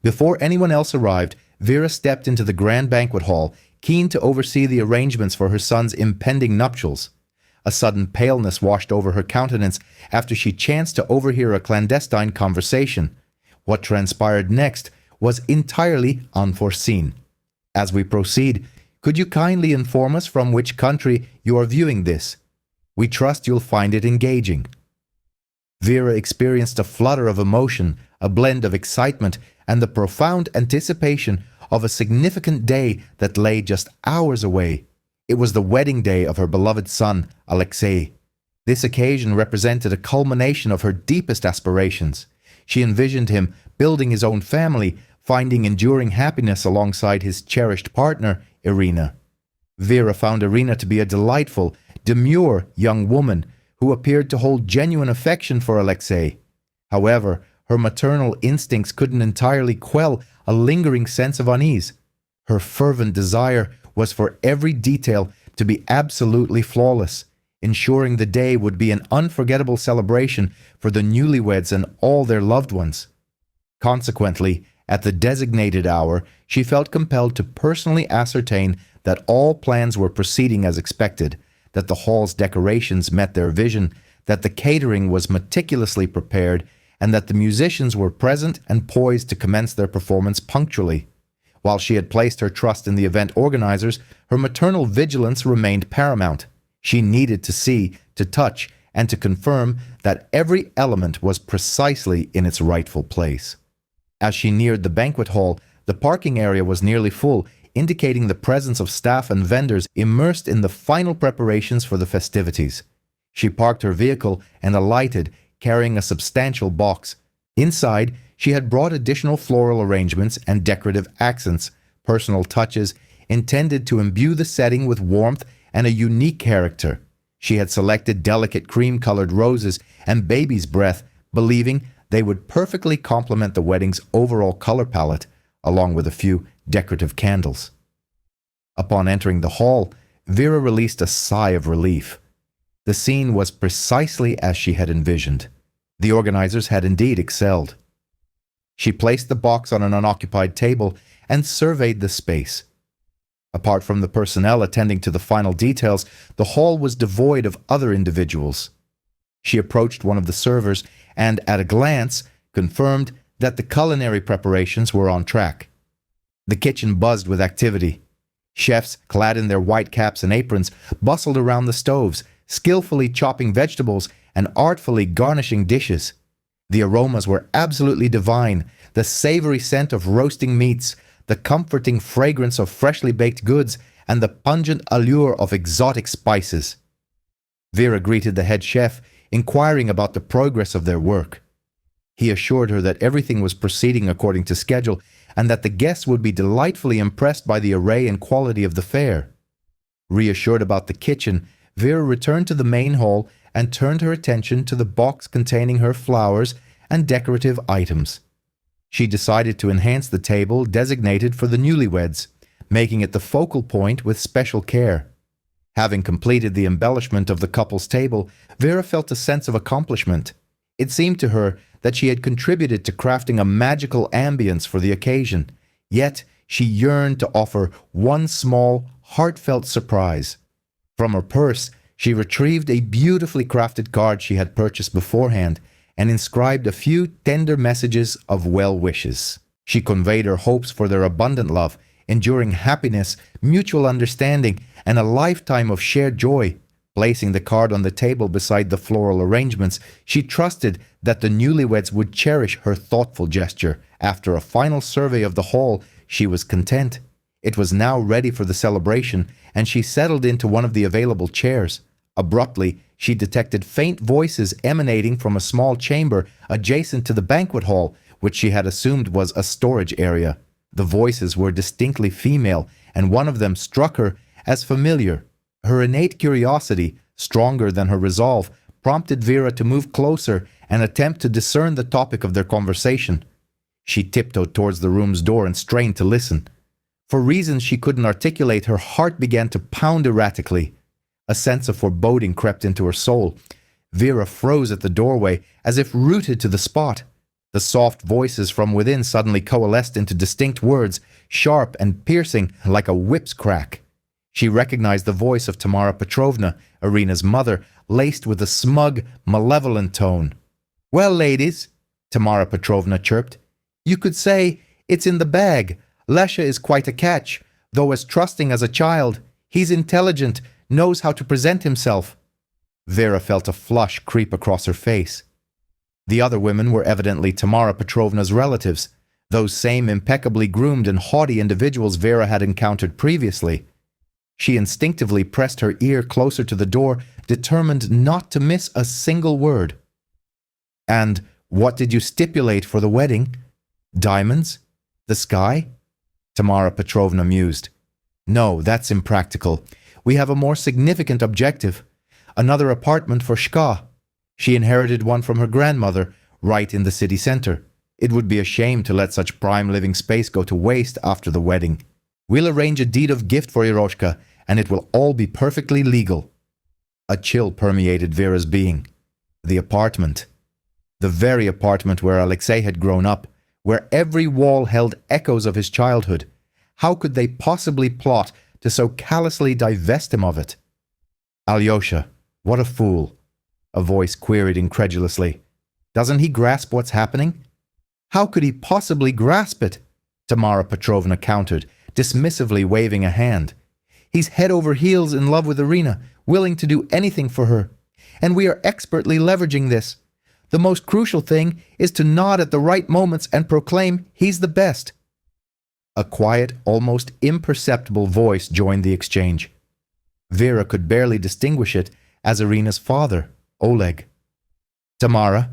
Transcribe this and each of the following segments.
Before anyone else arrived, Vera stepped into the grand banquet hall, keen to oversee the arrangements for her son's impending nuptials. A sudden paleness washed over her countenance after she chanced to overhear a clandestine conversation. What transpired next was entirely unforeseen. As we proceed, could you kindly inform us from which country you are viewing this? We trust you'll find it engaging. Vera experienced a flutter of emotion, a blend of excitement, and the profound anticipation of a significant day that lay just hours away. It was the wedding day of her beloved son, Alexei. This occasion represented a culmination of her deepest aspirations. She envisioned him building his own family, finding enduring happiness alongside his cherished partner, Irina. Vera found Irina to be a delightful, demure young woman who appeared to hold genuine affection for Alexei. However, her maternal instincts couldn't entirely quell a lingering sense of unease. Her fervent desire was for every detail to be absolutely flawless, ensuring the day would be an unforgettable celebration for the newlyweds and all their loved ones. Consequently, at the designated hour, she felt compelled to personally ascertain that all plans were proceeding as expected, that the hall's decorations met their vision, that the catering was meticulously prepared, and that the musicians were present and poised to commence their performance punctually. While she had placed her trust in the event organizers, her maternal vigilance remained paramount. She needed to see, to touch, and to confirm that every element was precisely in its rightful place. As she neared the banquet hall, the parking area was nearly full, indicating the presence of staff and vendors immersed in the final preparations for the festivities. She parked her vehicle and alighted, carrying a substantial box. Inside, she had brought additional floral arrangements and decorative accents, personal touches intended to imbue the setting with warmth and a unique character. She had selected delicate cream-colored roses and baby's breath, believing they would perfectly complement the wedding's overall color palette, along with a few decorative candles. Upon entering the hall, Vera released a sigh of relief. The scene was precisely as she had envisioned. The organizers had indeed excelled. She placed the box on an unoccupied table and surveyed the space. Apart from the personnel attending to the final details, the hall was devoid of other individuals. She approached one of the servers and, at a glance, confirmed that the culinary preparations were on track. The kitchen buzzed with activity. Chefs, clad in their white caps and aprons, bustled around the stoves, skillfully chopping vegetables and artfully garnishing dishes. The aromas were absolutely divine, the savory scent of roasting meats, the comforting fragrance of freshly baked goods, and the pungent allure of exotic spices. Vera greeted the head chef, inquiring about the progress of their work. He assured her that everything was proceeding according to schedule and that the guests would be delightfully impressed by the array and quality of the fare. Reassured about the kitchen, Vera returned to the main hall and turned her attention to the box containing her flowers and decorative items. She decided to enhance the table designated for the newlyweds, making it the focal point with special care. Having completed the embellishment of the couple's table, Vera felt a sense of accomplishment. It seemed to her that she had contributed to crafting a magical ambience for the occasion, yet she yearned to offer one small, heartfelt surprise. From her purse, she retrieved a beautifully crafted card she had purchased beforehand and inscribed a few tender messages of well wishes. She conveyed her hopes for their abundant love, enduring happiness, mutual understanding, and a lifetime of shared joy. Placing the card on the table beside the floral arrangements, she trusted that the newlyweds would cherish her thoughtful gesture. After a final survey of the hall, she was content. It was now ready for the celebration, and she settled into one of the available chairs. Abruptly, she detected faint voices emanating from a small chamber adjacent to the banquet hall, which she had assumed was a storage area. The voices were distinctly female, and one of them struck her as familiar. Her innate curiosity, stronger than her resolve, prompted Vera to move closer and attempt to discern the topic of their conversation. She tiptoed towards the room's door and strained to listen. For reasons she couldn't articulate, her heart began to pound erratically. A sense of foreboding crept into her soul. Vera froze at the doorway, as if rooted to the spot. The soft voices from within suddenly coalesced into distinct words, sharp and piercing like a whip's crack. She recognized the voice of Tamara Petrovna, Irina's mother, laced with a smug, malevolent tone. "Well, ladies," Tamara Petrovna chirped, "you could say it's in the bag. Lesha is quite a catch, though as trusting as a child. He's intelligent, knows how to present himself." Vera felt a flush creep across her face. The other women were evidently Tamara Petrovna's relatives, those same impeccably groomed and haughty individuals Vera had encountered previously. She instinctively pressed her ear closer to the door, determined not to miss a single word. "And what did you stipulate for the wedding? Diamonds? The sky?" Tamara Petrovna mused. "No, that's impractical. We have a more significant objective. Another apartment for Shka. She inherited one from her grandmother, right in the city center. It would be a shame to let such prime living space go to waste after the wedding. We'll arrange a deed of gift for Eroshka, and it will all be perfectly legal." A chill permeated Vera's being. The apartment. The very apartment where Alexei had grown up, where every wall held echoes of his childhood. How could they possibly plot to so callously divest him of it? "Alyosha, what a fool," a voice queried incredulously. "Doesn't he grasp what's happening?" "How could he possibly grasp it?" Tamara Petrovna countered, dismissively waving a hand. "He's head over heels in love with Irina, willing to do anything for her. And we are expertly leveraging this. The most crucial thing is to nod at the right moments and proclaim he's the best." A quiet, almost imperceptible voice joined the exchange. Vera could barely distinguish it as Irina's father, Oleg. "Tamara,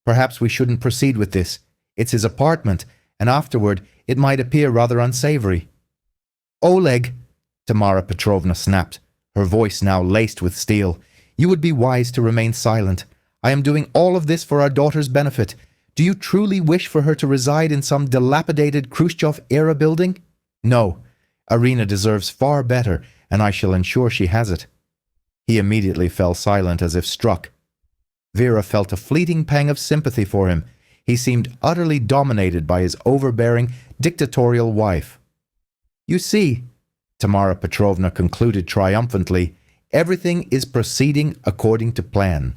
perhaps we shouldn't proceed with this. It's his apartment, and afterward it might appear rather unsavory." "Oleg," Tamara Petrovna snapped, her voice now laced with steel, "you would be wise to remain silent. I am doing all of this for our daughter's benefit. Do you truly wish for her to reside in some dilapidated Khrushchev-era building? No. Irina deserves far better, and I shall ensure she has it." He immediately fell silent as if struck. Vera felt a fleeting pang of sympathy for him. He seemed utterly dominated by his overbearing, dictatorial wife. "You see," Tamara Petrovna concluded triumphantly, "everything is proceeding according to plan.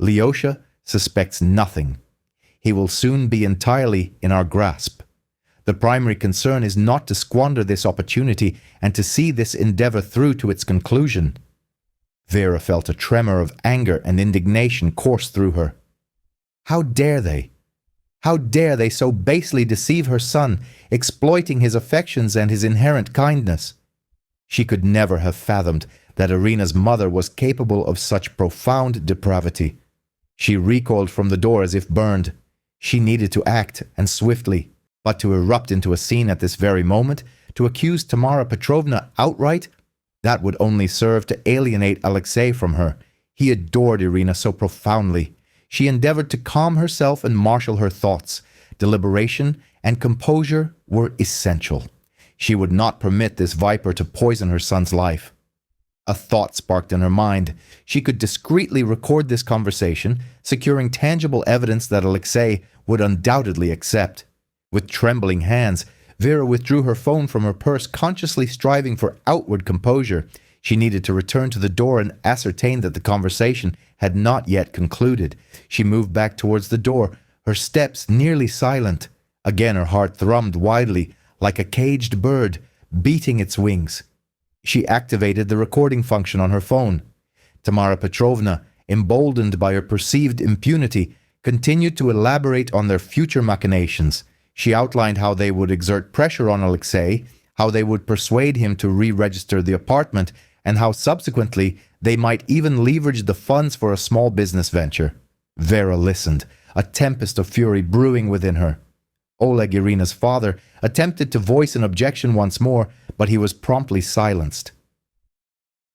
Lyosha suspects nothing. He will soon be entirely in our grasp. The primary concern is not to squander this opportunity and to see this endeavor through to its conclusion." Vera felt a tremor of anger and indignation course through her. How dare they? How dare they so basely deceive her son, exploiting his affections and his inherent kindness? She could never have fathomed that Irina's mother was capable of such profound depravity. She recoiled from the door as if burned. She needed to act, and swiftly. But to erupt into a scene at this very moment, to accuse Tamara Petrovna outright, that would only serve to alienate Alexei from her. He adored Irina so profoundly. She endeavored to calm herself and marshal her thoughts. Deliberation and composure were essential. She would not permit this viper to poison her son's life. A thought sparked in her mind. She could discreetly record this conversation, securing tangible evidence that Alexei would undoubtedly accept. With trembling hands, Vera withdrew her phone from her purse, consciously striving for outward composure. She needed to return to the door and ascertain that the conversation had not yet concluded. She moved back towards the door, her steps nearly silent. Again her heart thrummed wildly, like a caged bird, beating its wings. She activated the recording function on her phone. Tamara Petrovna, emboldened by her perceived impunity, continued to elaborate on their future machinations. She outlined how they would exert pressure on Alexei, how they would persuade him to re-register the apartment, and how subsequently they might even leverage the funds for a small business venture. Vera listened, a tempest of fury brewing within her. Oleg, Irina's father, attempted to voice an objection once more, but he was promptly silenced.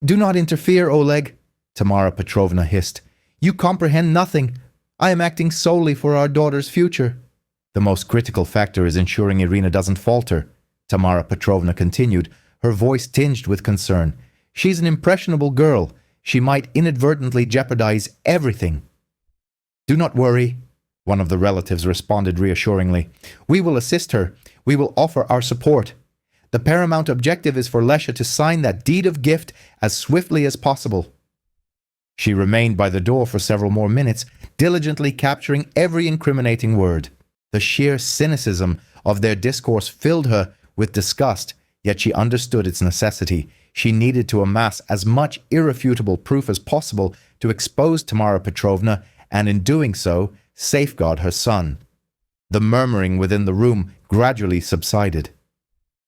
"Do not interfere, Oleg," Tamara Petrovna hissed. "You comprehend nothing. I am acting solely for our daughter's future." "The most critical factor is ensuring Irina doesn't falter," Tamara Petrovna continued, her voice tinged with concern. "She's an impressionable girl. She might inadvertently jeopardize everything." "Do not worry," one of the relatives responded reassuringly. "We will assist her. We will offer our support. The paramount objective is for Lesha to sign that deed of gift as swiftly as possible." She remained by the door for several more minutes, diligently capturing every incriminating word. The sheer cynicism of their discourse filled her with disgust, yet she understood its necessity. She needed to amass as much irrefutable proof as possible to expose Tamara Petrovna, and in doing so, safeguard her son. The murmuring within the room gradually subsided.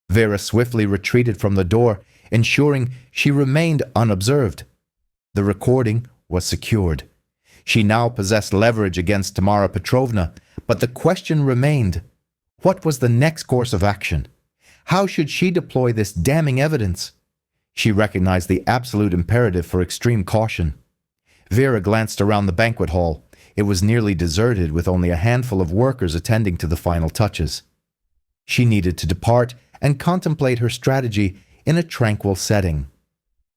Vera swiftly retreated from the door, ensuring she remained unobserved. The recording was secured. She now possessed leverage against Tamara Petrovna, but the question remained: what was the next course of action? How should she deploy this damning evidence? She recognized the absolute imperative for extreme caution. Vera glanced around the banquet hall. It was nearly deserted, with only a handful of workers attending to the final touches. She needed to depart and contemplate her strategy in a tranquil setting.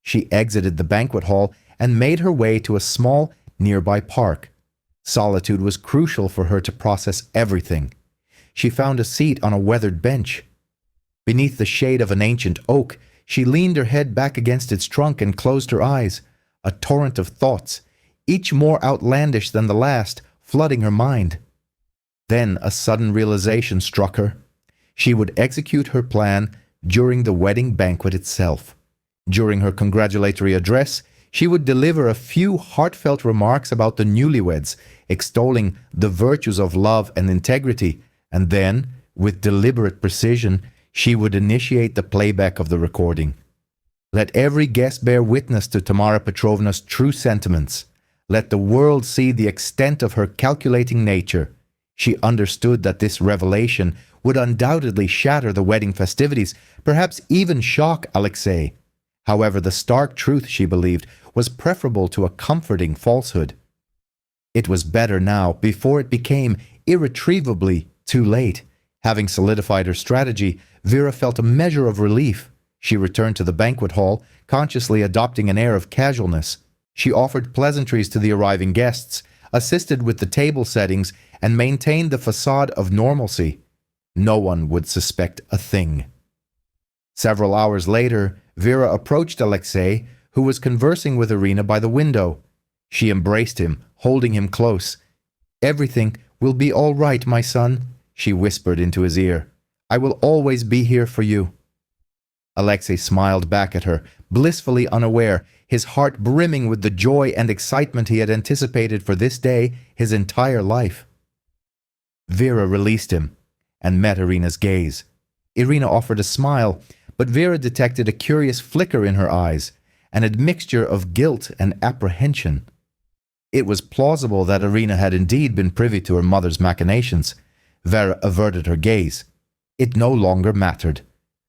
She exited the banquet hall and made her way to a small, nearby park. Solitude was crucial for her to process everything. She found a seat on a weathered bench. Beneath the shade of an ancient oak, she leaned her head back against its trunk and closed her eyes. A torrent of thoughts, each more outlandish than the last, flooding her mind. Then a sudden realization struck her. She would execute her plan during the wedding banquet itself. During her congratulatory address, she would deliver a few heartfelt remarks about the newlyweds, extolling the virtues of love and integrity, and then, with deliberate precision, she would initiate the playback of the recording. Let every guest bear witness to Tamara Petrovna's true sentiments. Let the world see the extent of her calculating nature. She understood that this revelation would undoubtedly shatter the wedding festivities, perhaps even shock Alexei. However, the stark truth, she believed, was preferable to a comforting falsehood. It was better now, before it became irretrievably too late. Having solidified her strategy, Vera felt a measure of relief. She returned to the banquet hall, consciously adopting an air of casualness. She offered pleasantries to the arriving guests, assisted with the table settings, and maintained the facade of normalcy. No one would suspect a thing. Several hours later, Vera approached Alexei, who was conversing with Irina by the window. She embraced him, holding him close. "Everything will be all right, my son," she whispered into his ear. "I will always be here for you." Alexei smiled back at her, blissfully unaware, his heart brimming with the joy and excitement he had anticipated for this day his entire life. Vera released him and met Irina's gaze. Irina offered a smile, but Vera detected a curious flicker in her eyes, an admixture of guilt and apprehension. It was plausible that Irina had indeed been privy to her mother's machinations. Vera averted her gaze. It no longer mattered.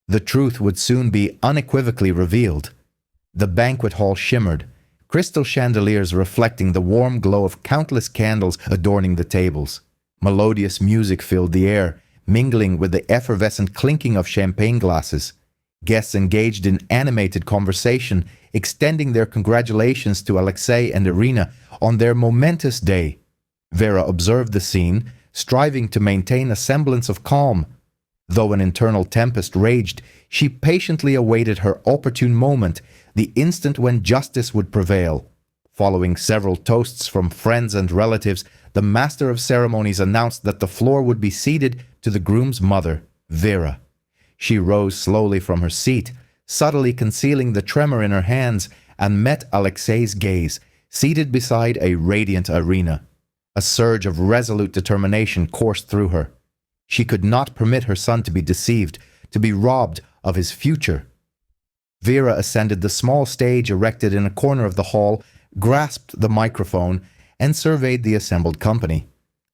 The truth would soon be unequivocally revealed. The banquet hall shimmered, crystal chandeliers reflecting the warm glow of countless candles adorning the tables. Melodious music filled the air, mingling with the effervescent clinking of champagne glasses. Guests engaged in animated conversation, extending their congratulations to Alexei and Irina on their momentous day. Vera observed the scene, striving to maintain a semblance of calm. Though an internal tempest raged, she patiently awaited her opportune moment, the instant when justice would prevail. Following several toasts from friends and relatives, the master of ceremonies announced that the floor would be ceded to the groom's mother, Vera. She rose slowly from her seat, subtly concealing the tremor in her hands, and met Alexei's gaze, seated beside a radiant Irina. A surge of resolute determination coursed through her. She could not permit her son to be deceived, to be robbed of his future. Vera ascended the small stage erected in a corner of the hall, grasped the microphone, and surveyed the assembled company.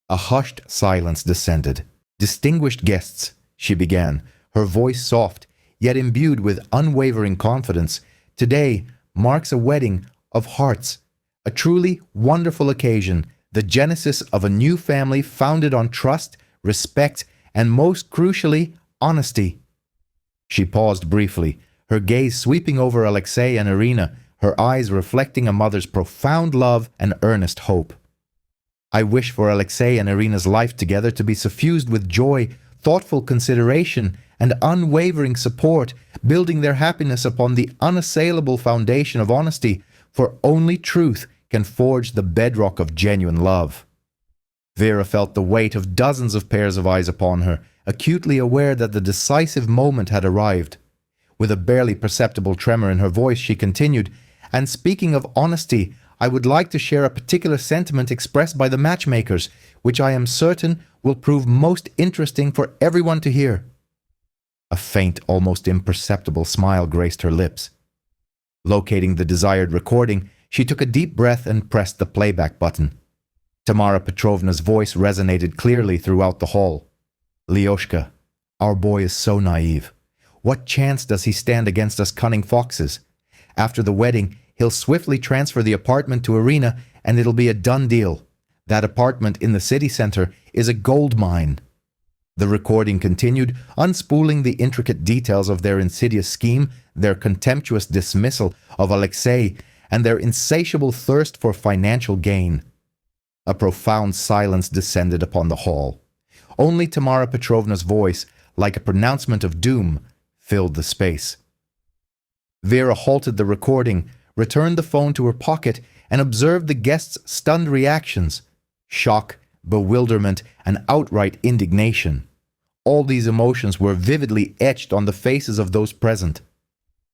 A hushed silence descended. "Distinguished guests," she began, her voice soft, yet imbued with unwavering confidence, "today marks a wedding of hearts, a truly wonderful occasion, the genesis of a new family founded on trust, respect, and most crucially, honesty." She paused briefly, her gaze sweeping over Alexei and Irina, her eyes reflecting a mother's profound love and earnest hope. I wish for Alexei and Irina's life together to be suffused with joy, thoughtful consideration, and unwavering support, building their happiness upon the unassailable foundation of honesty, for only truth can forge the bedrock of genuine love. Vera felt the weight of dozens of pairs of eyes upon her, acutely aware that the decisive moment had arrived. With a barely perceptible tremor in her voice, she continued, "And speaking of honesty, I would like to share a particular sentiment expressed by the matchmakers, which I am certain will prove most interesting for everyone to hear." A faint, almost imperceptible smile graced her lips. Locating the desired recording, she took a deep breath and pressed the playback button. Tamara Petrovna's voice resonated clearly throughout the hall. "Lyoshka, our boy is so naive. What chance does he stand against us cunning foxes? After the wedding, he'll swiftly transfer the apartment to Irina, and it'll be a done deal. That apartment in the city center is a gold mine." The recording continued, unspooling the intricate details of their insidious scheme, their contemptuous dismissal of Alexei, and their insatiable thirst for financial gain. A profound silence descended upon the hall. Only Tamara Petrovna's voice, like a pronouncement of doom, filled the space. Vera halted the recording, returned the phone to her pocket, and observed the guests' stunned reactions: shock, bewilderment, and outright indignation. All these emotions were vividly etched on the faces of those present.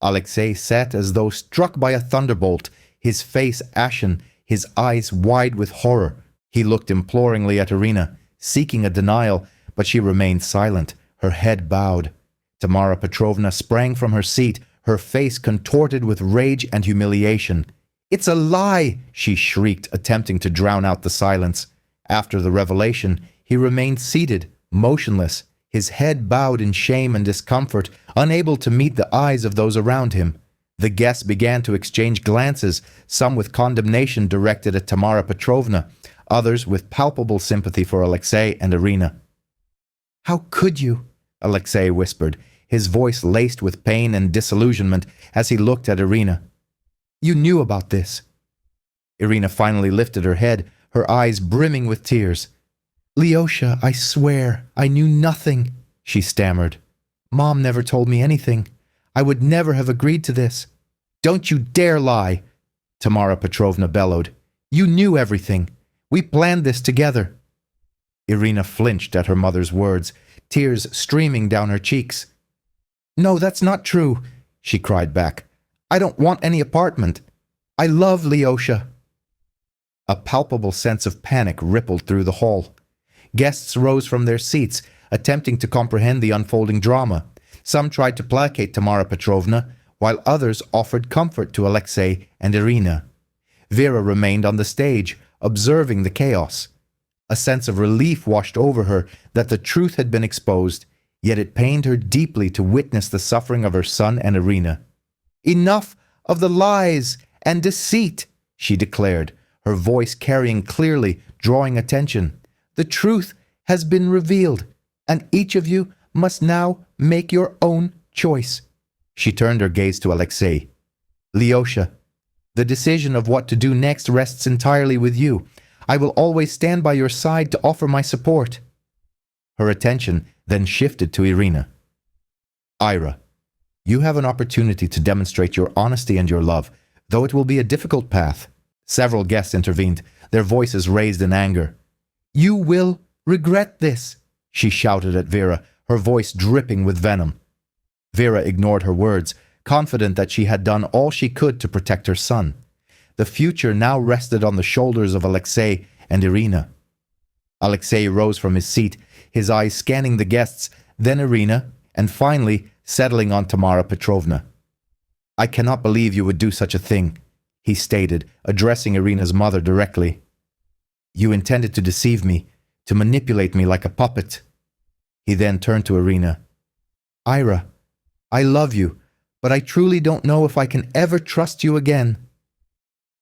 Alexei sat as though struck by a thunderbolt, his face ashen, his eyes wide with horror. He looked imploringly at Irina, seeking a denial, but she remained silent, her head bowed. Tamara Petrovna sprang from her seat, her face contorted with rage and humiliation. "It's a lie!" she shrieked, attempting to drown out the silence. After the revelation, he remained seated, motionless, his head bowed in shame and discomfort, unable to meet the eyes of those around him. The guests began to exchange glances, some with condemnation directed at Tamara Petrovna, others with palpable sympathy for Alexei and Irina. "How could you?" Alexei whispered, his voice laced with pain and disillusionment as he looked at Irina. "You knew about this." Irina finally lifted her head, her eyes brimming with tears. "Lyosha, I swear, I knew nothing," she stammered. "Mom never told me anything. I would never have agreed to this." "Don't you dare lie!" Tamara Petrovna bellowed. "You knew everything. We planned this together." Irina flinched at her mother's words, tears streaming down her cheeks. "No, that's not true," she cried back. "I don't want any apartment. I love Lyosha." A palpable sense of panic rippled through the hall. Guests rose from their seats, attempting to comprehend the unfolding drama. Some tried to placate Tamara Petrovna, while others offered comfort to Alexei and Irina. Vera remained on the stage, observing the chaos. A sense of relief washed over her that the truth had been exposed, yet it pained her deeply to witness the suffering of her son and Irina. "Enough of the lies and deceit," she declared, her voice carrying clearly, drawing attention. "The truth has been revealed, and each of you must now make your own choice." She turned her gaze to Alexei. "Lyosha, the decision of what to do next rests entirely with you. I will always stand by your side to offer my support." Her attention then shifted to Irina. "Ira, you have an opportunity to demonstrate your honesty and your love, though it will be a difficult path." Several guests intervened, their voices raised in anger. "You will regret this," she shouted at Vera, her voice dripping with venom. Vera ignored her words, confident that she had done all she could to protect her son. The future now rested on the shoulders of Alexei and Irina. Alexei rose from his seat, his eyes scanning the guests, then Irina, and finally settling on Tamara Petrovna. "I cannot believe you would do such a thing," he stated, addressing Irina's mother directly. "You intended to deceive me, to manipulate me like a puppet." He then turned to Irina. "Ira, I love you, but I truly don't know if I can ever trust you again."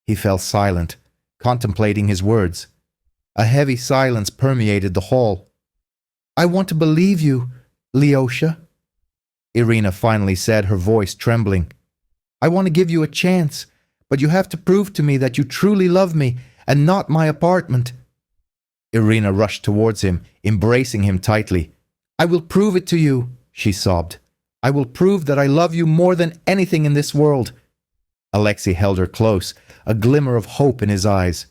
He fell silent, contemplating his words. A heavy silence permeated the hall. "I want to believe you, Lyosha," Irina finally said, her voice trembling. "I want to give you a chance, but you have to prove to me that you truly love me and not my apartment." Irina rushed towards him, embracing him tightly. "I will prove it to you," she sobbed. "I will prove that I love you more than anything in this world." Alexei held her close, a glimmer of hope in his eyes.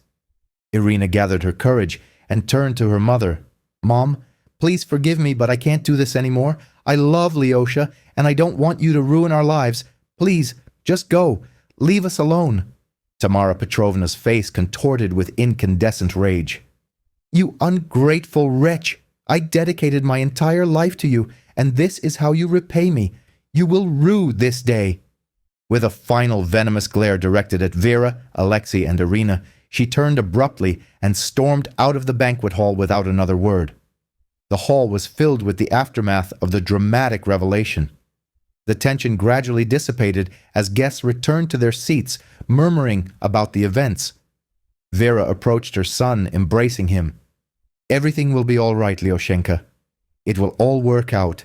Irina gathered her courage and turned to her mother. "Mom, please forgive me, but I can't do this anymore. I love Lyosha, and I don't want you to ruin our lives. Please, just go. Leave us alone." Tamara Petrovna's face contorted with incandescent rage. "You ungrateful wretch! I dedicated my entire life to you, and this is how you repay me. You will rue this day." With a final venomous glare directed at Vera, Alexei, and Irina, she turned abruptly and stormed out of the banquet hall without another word. The hall was filled with the aftermath of the dramatic revelation. The tension gradually dissipated as guests returned to their seats, murmuring about the events. Vera approached her son, embracing him. "Everything will be all right, Lyoshenka. It will all work out.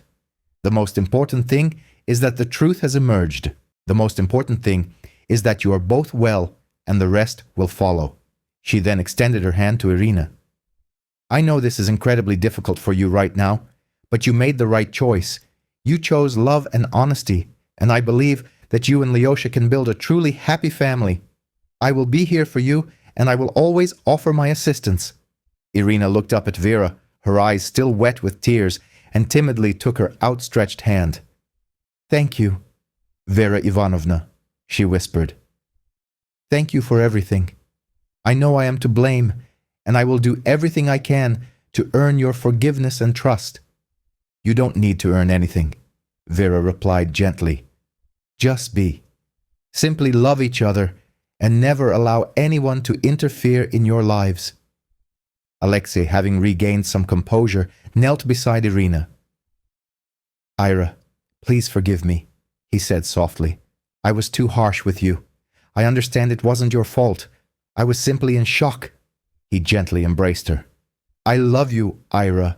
The most important thing is that the truth has emerged. The most important thing is that you are both well, and the rest will follow." She then extended her hand to Irina. "I know this is incredibly difficult for you right now, but you made the right choice. You chose love and honesty, and I believe that you and Lyosha can build a truly happy family. I will be here for you, and I will always offer my assistance." Irina looked up at Vera, her eyes still wet with tears, and timidly took her outstretched hand. "Thank you, Vera Ivanovna," she whispered. "Thank you for everything. I know I am to blame, and I will do everything I can to earn your forgiveness and trust." "You don't need to earn anything," Vera replied gently. "Just be. Simply love each other and never allow anyone to interfere in your lives." Alexei, having regained some composure, knelt beside Irina. "Ira, please forgive me," he said softly. "I was too harsh with you. I understand it wasn't your fault. I was simply in shock." He gently embraced her. "I love you, Ira,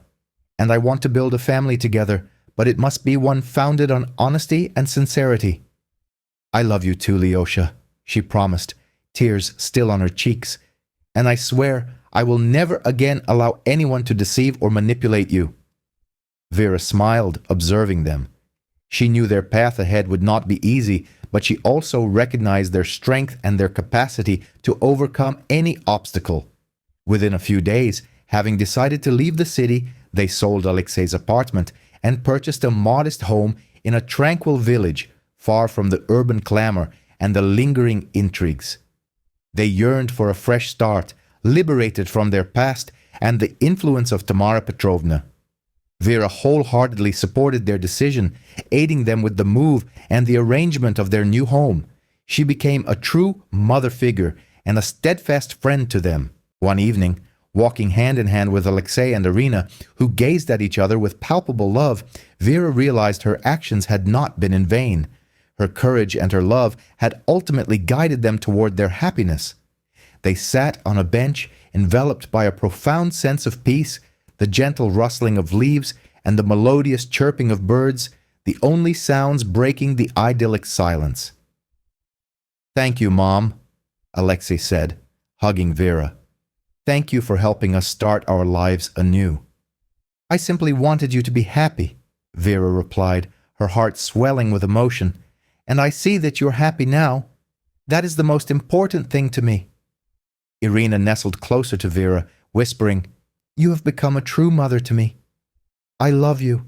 and I want to build a family together, but it must be one founded on honesty and sincerity." "I love you too, Lyosha," she promised, tears still on her cheeks. "And I swear I will never again allow anyone to deceive or manipulate you." Vera smiled, observing them. She knew their path ahead would not be easy, but she also recognized their strength and their capacity to overcome any obstacle. Within a few days, having decided to leave the city, they sold Alexei's apartment and purchased a modest home in a tranquil village, far from the urban clamor and the lingering intrigues. They yearned for a fresh start, liberated from their past and the influence of Tamara Petrovna. Vera wholeheartedly supported their decision, aiding them with the move and the arrangement of their new home. She became a true mother figure and a steadfast friend to them. One evening, walking hand in hand with Alexei and Irina, who gazed at each other with palpable love, Vera realized her actions had not been in vain. Her courage and her love had ultimately guided them toward their happiness. They sat on a bench, enveloped by a profound sense of peace, the gentle rustling of leaves and the melodious chirping of birds, the only sounds breaking the idyllic silence. "Thank you, Mom," Alexei said, hugging Vera. "Thank you for helping us start our lives anew." "I simply wanted you to be happy," Vera replied, her heart swelling with emotion. "And I see that you're happy now. That is the most important thing to me." Irina nestled closer to Vera, whispering, "You have become a true mother to me. I love you."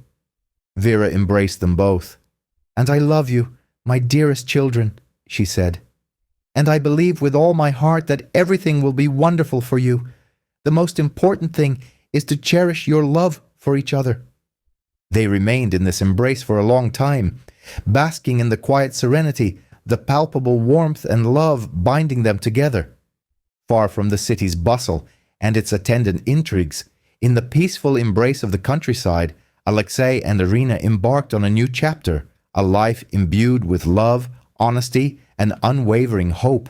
Vera embraced them both. "And I love you, my dearest children," she said. "And I believe with all my heart that everything will be wonderful for you. The most important thing is to cherish your love for each other." They remained in this embrace for a long time, basking in the quiet serenity, the palpable warmth and love binding them together. Far from the city's bustle and its attendant intrigues, in the peaceful embrace of the countryside, Alexei and Irina embarked on a new chapter, a life imbued with love, honesty, and unwavering hope.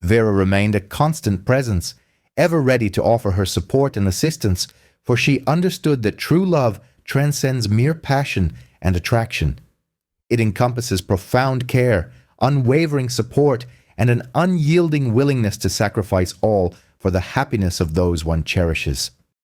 Vera remained a constant presence, ever ready to offer her support and assistance, for she understood that true love transcends mere passion and attraction. It encompasses profound care, unwavering support, and an unyielding willingness to sacrifice all for the happiness of those one cherishes.